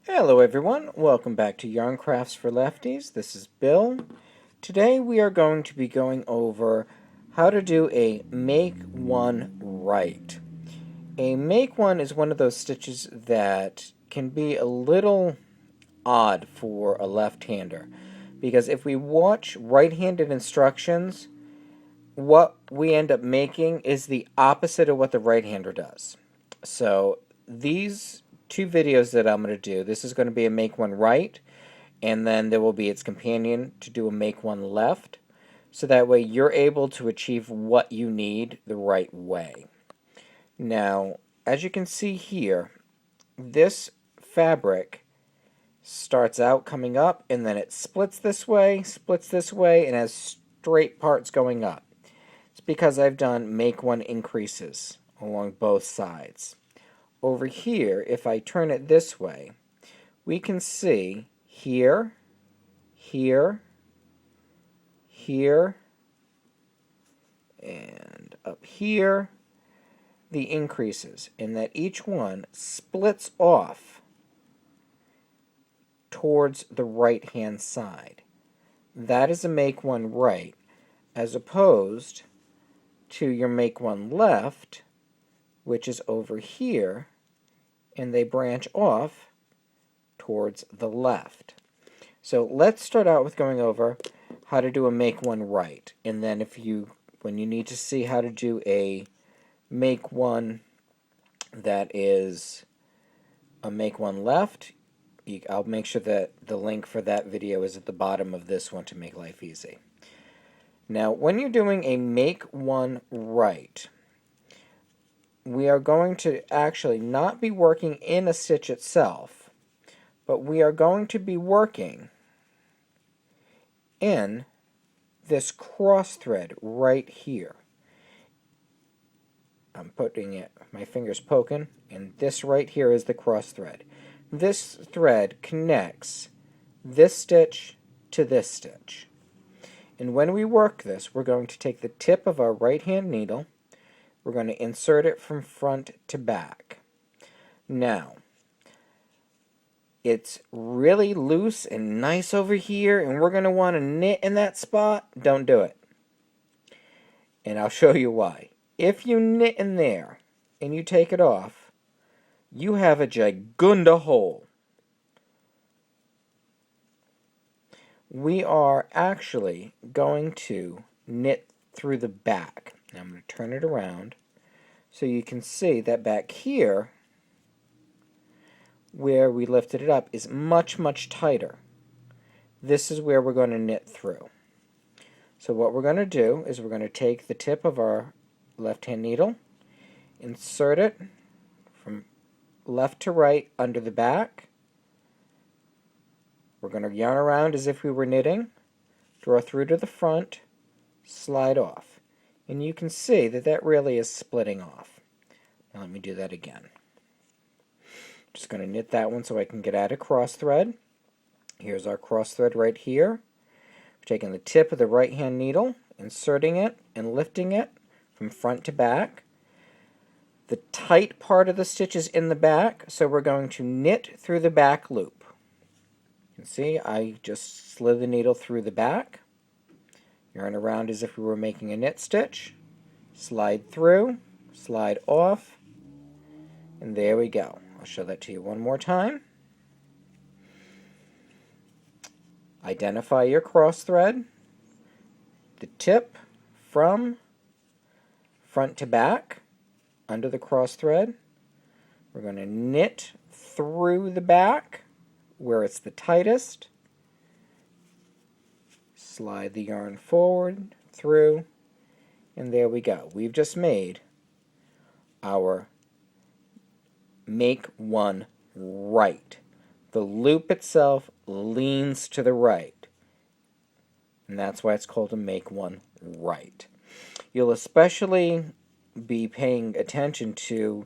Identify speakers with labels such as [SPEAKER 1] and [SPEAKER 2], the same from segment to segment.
[SPEAKER 1] Hello everyone, welcome back to Yarn Crafts for Lefties. This is Bill. Today we are going to be going over how to do a make one right. A make one is one of those stitches that can be a little odd for a left-hander, because if we watch right-handed instructions, what we end up making is the opposite of what the right-hander does. So these two videos that I'm going to do, this is going to be a make one right, and then there will be its companion to do a make one left, so that way you're able to achieve what you need the right way. Now, as you can see here, this fabric starts out coming up, and then it splits this way, and has straight parts going up. It's because I've done make one increases along both sides. Over here, if I turn it this way, we can see here, here, here, and up here, the increases, and that each one splits off towards the right-hand side. That is a make one right, as opposed to your make one left, which is over here, and they branch off towards the left. So let's start out with going over how to do a make one right, and then when you need to see how to do a make one that is a make one left, I'll make sure that the link for that video is at the bottom of this one to make life easy. Now, when you're doing a make one right, we are going to actually not be working in a stitch itself, but we are going to be working in this cross thread right here. I'm putting it, my finger's poking, and this right here is the cross thread. This thread connects this stitch to this stitch. And when we work this, we're going to take the tip of our right hand needle, we're going to insert it from front to back. Now, it's really loose and nice over here, and we're going to want to knit in that spot. Don't do it. And I'll show you why. If you knit in there and you take it off, you have a gigunda hole. We are actually going to knit through the back. Now I'm going to turn it around so you can see that back here, where we lifted it up, is much, much tighter. This is where we're going to knit through. So what we're going to do is we're going to take the tip of our left hand needle, insert it from left to right under the back. We're going to yarn around as if we were knitting, draw through to the front, slide off. And you can see that that really is splitting off. Now let me do that again. Just going to knit that one so I can get at a cross thread. Here's our cross thread right here. We're taking the tip of the right hand needle, inserting it and lifting it from front to back. The tight part of the stitch is in the back, so we're going to knit through the back loop. You can see I just slid the needle through the back, yarn around as if we were making a knit stitch, slide through, slide off, and there we go. I'll show that to you one more time. Identify your cross thread, the tip from front to back under the cross thread. We're going to knit through the back where it's the tightest, slide the yarn forward, through, and there we go. We've just made our make one right. The loop itself leans to the right, and that's why it's called a make one right. You'll especially be paying attention to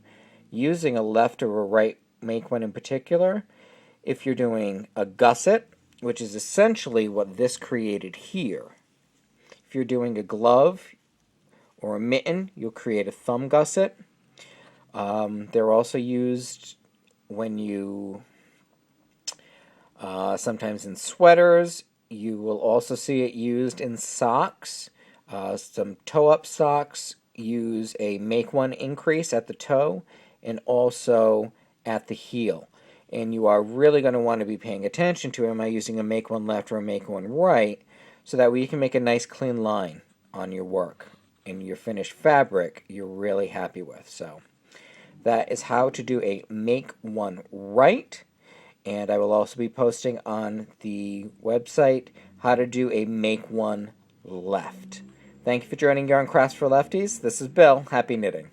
[SPEAKER 1] using a left or a right make one in particular if you're doing a gusset, which is essentially what this created here. If you're doing a glove or a mitten, you'll create a thumb gusset. They're also used when you sometimes in sweaters. You will also see it used in socks. Some toe-up socks use a make one increase at the toe and also at the heel. And you are really going to want to be paying attention to, am I using a make one left or a make one right, so that way you can make a nice clean line on your work and your finished fabric you're really happy with. So that is how to do a make one right. And I will also be posting on the website how to do a make one left. Thank you for joining Yarn Crafts for Lefties. This is Bill. Happy knitting.